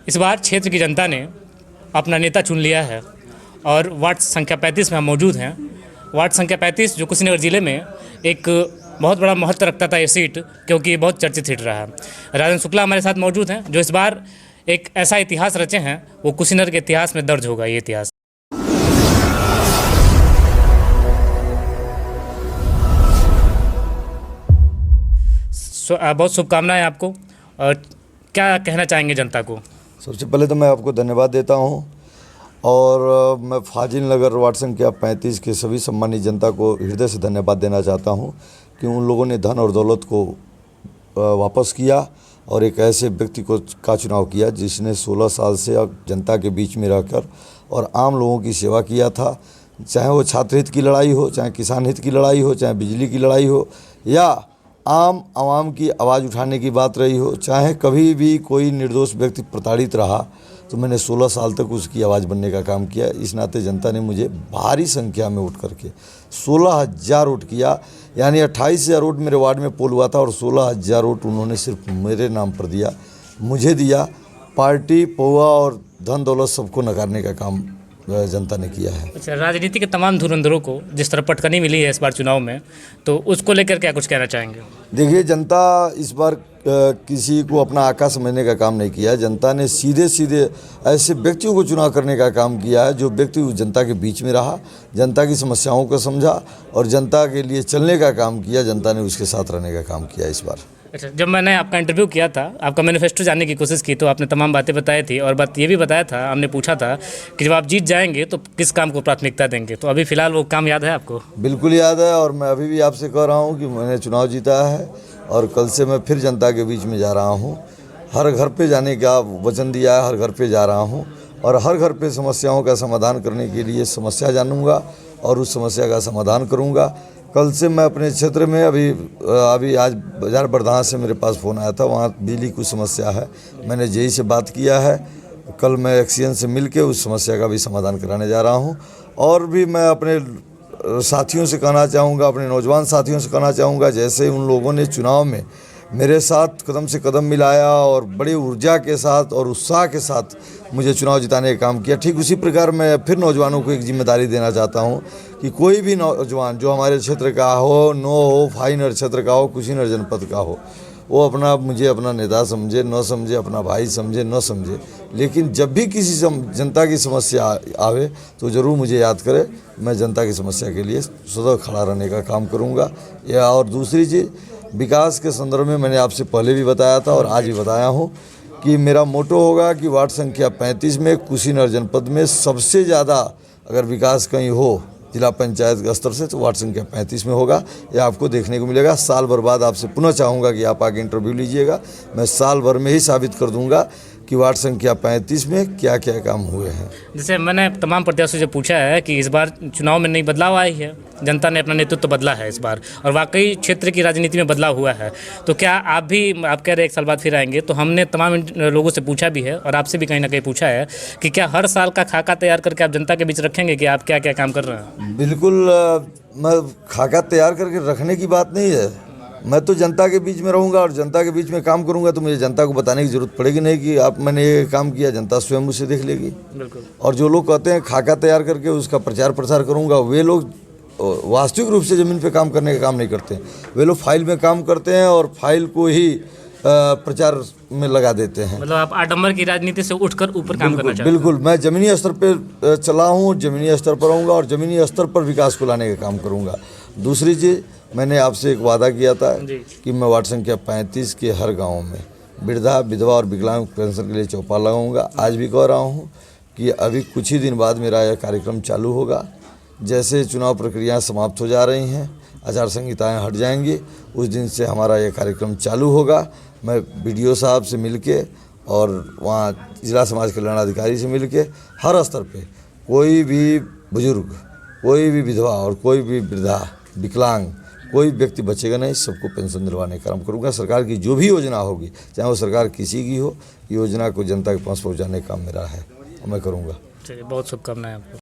इस बार क्षेत्र की जनता ने अपना नेता चुन लिया है और वार्ड संख्या 35 में हम मौजूद हैं। वार्ड संख्या 35 जो कुशीनगर ज़िले में एक बहुत बड़ा महत्व रखता था ये सीट, क्योंकि ये बहुत चर्चित सीट रहा है। राजन शुक्ला हमारे साथ मौजूद हैं जो इस बार एक ऐसा इतिहास रचे हैं, वो कुशीनगर के इतिहास में दर्ज होगा ये इतिहास। बहुत शुभकामनाएं आपको, और क्या कहना चाहेंगे जनता को? सबसे पहले तो मैं आपको धन्यवाद देता हूं, और मैं फाजिल नगर वार्ड संख्या 35 के सभी सम्मानित जनता को हृदय से धन्यवाद देना चाहता हूं कि उन लोगों ने धन और दौलत को वापस किया और एक ऐसे व्यक्ति का चुनाव किया जिसने 16 साल से जनता के बीच में रहकर और आम लोगों की सेवा किया था। चाहे वो छात्र हित की लड़ाई हो, चाहे किसान हित की लड़ाई हो, चाहे बिजली की लड़ाई हो, या आवाम की आवाज़ उठाने की बात रही हो, चाहे कभी भी कोई निर्दोष व्यक्ति प्रताड़ित रहा तो मैंने 16 साल तक उसकी आवाज़ बनने का काम किया। इस नाते जनता ने मुझे भारी संख्या में वोट करके 16,000 वोट किया, यानी 28,000 वोट मेरे वार्ड में पोल हुआ था और 16,000 वोट उन्होंने सिर्फ मेरे नाम पर दिया, मुझे दिया। पार्टी, पौवा और धन दौलत सबको नकारने का काम जनता ने किया है। अच्छा, राजनीति के तमाम धुरंधरों को जिस तरह पटकनी मिली है इस बार चुनाव में, तो उसको लेकर क्या कुछ कहना चाहेंगे? देखिए, जनता इस बार किसी को अपना आका समझने का काम नहीं किया। जनता ने सीधे सीधे ऐसे व्यक्तियों को चुनाव करने का काम किया है जो व्यक्ति जनता के बीच में रहा, जनता की समस्याओं को समझा और जनता के लिए चलने का काम किया। जनता ने उसके साथ रहने का काम किया इस बार। अच्छा, जब मैंने आपका इंटरव्यू किया था, आपका मैनिफेस्टो जानने की कोशिश की, तो आपने तमाम बातें बताई थी और बात ये भी बताया था, हमने पूछा था कि जब आप जीत जाएंगे तो किस काम को प्राथमिकता देंगे। तो अभी फ़िलहाल वो काम याद है आपको? बिल्कुल याद है, और मैं अभी भी आपसे कह रहा हूँ कि मैंने चुनाव जीता है और कल से मैं फिर जनता के बीच में जा रहा हूँ। हर घर पे जाने का वचन दिया है, हर घर पे जा रहा हूँ और हर घर पे समस्याओं का समाधान करने के लिए समस्या जानूँगा और उस समस्या का समाधान करूँगा। कल से मैं अपने क्षेत्र में अभी आज बाजार बरधाना से मेरे पास फ़ोन आया था, वहाँ बिजली की समस्या है। मैंने जेई से बात किया है, कल मैं एक्सीएन से मिल के उस समस्या का भी समाधान कराने जा रहा हूँ। और भी मैं अपने साथियों से कहना चाहूँगा, अपने नौजवान साथियों से कहना चाहूँगा, जैसे उन लोगों ने चुनाव में मेरे साथ कदम से कदम मिलाया और बड़ी ऊर्जा के साथ और उत्साह के साथ मुझे चुनाव जिताने का काम किया, ठीक उसी प्रकार मैं फिर नौजवानों को एक जिम्मेदारी देना चाहता हूं कि कोई भी नौजवान जो हमारे क्षेत्र का हो, फाइनर क्षेत्र का हो, कुशीनगर जनपद का हो, वो मुझे अपना नेता समझे न समझे, अपना भाई समझे न समझे, लेकिन जब भी किसी जनता की समस्या आवे तो ज़रूर मुझे याद करे। मैं जनता की समस्या के लिए सदैव खड़ा रहने का काम करूँगा। या और दूसरी चीज़, विकास के संदर्भ में मैंने आपसे पहले भी बताया था और आज भी बताया हूँ कि मेरा मोटो होगा कि वार्ड संख्या 35 में कुशीनगर जनपद में सबसे ज़्यादा अगर विकास कहीं हो जिला पंचायत के स्तर से तो वार्ड संख्या 35 में होगा। यह आपको देखने को मिलेगा। साल भर बाद आपसे पुनः चाहूँगा कि आप आगे इंटरव्यू लीजिएगा। मैं साल भर में ही साबित कर दूँगा कि वार्ड संख्या 35 में क्या क्या काम हुए हैं। जैसे मैंने तमाम प्रत्याशियों से पूछा है कि इस बार चुनाव में नई बदलाव आई है, जनता ने अपना नेतृत्व बदला है इस बार, और वाकई क्षेत्र की राजनीति में बदलाव हुआ है। तो क्या आप कह रहे 1 साल बाद फिर आएंगे? तो हमने तमाम लोगों से पूछा भी है और आपसे भी कहीं ना कहीं पूछा है कि क्या हर साल का खाका तैयार करके आप जनता के बीच रखेंगे कि आप क्या क्या काम कर रहे हैं? बिल्कुल, मैं खाका तैयार करके रखने की बात नहीं है। मैं तो जनता के बीच में रहूंगा और जनता के बीच में काम करूंगा, तो मुझे जनता को बताने की जरूरत पड़ेगी नहीं कि आप मैंने ये काम किया, जनता स्वयं उसे देख लेगी। बिल्कुल। और जो लोग कहते हैं खाका तैयार करके उसका प्रचार प्रसार करूंगा, वे लोग वास्तविक रूप से ज़मीन पे काम करने का काम नहीं करते। वे लोग फाइल में काम करते हैं और फाइल को ही प्रचार में लगा देते हैं। मतलब आप आडंबर की राजनीति से उठकर ऊपर काम करना चाहते हैं? बिल्कुल, मैं ज़मीनी स्तर पर चला हूँ, ज़मीनी स्तर पर रहूँगा और ज़मीनी स्तर पर विकास को लाने का काम करूँगा। दूसरी चीज़, मैंने आपसे एक वादा किया था कि मैं वार्ड संख्या 35 के हर गांव में वृद्धा, विधवा और विकलांग पेंशन के लिए चौपाल लगाऊंगा। आज भी कह रहा हूं कि अभी कुछ ही दिन बाद मेरा यह कार्यक्रम चालू होगा। जैसे चुनाव प्रक्रिया समाप्त हो जा रही हैं, आचार संहिताएँ हट जाएंगी, उस दिन से हमारा यह कार्यक्रम चालू होगा। मैं BDO साहब से मिलके और वहाँ जिला समाज कल्याण अधिकारी से मिलके हर स्तर पर कोई भी बुजुर्ग, कोई भी विधवा और कोई भी वृद्धा, विकलांग, कोई व्यक्ति बचेगा नहीं, सबको पेंशन दिलवाने का काम करूंगा। सरकार की जो भी योजना होगी, चाहे वो सरकार किसी की हो, योजना को जनता के पास पहुंचाने का काम मेरा है और मैं करूंगा। चलिए, बहुत शुभकामनाएं आपको।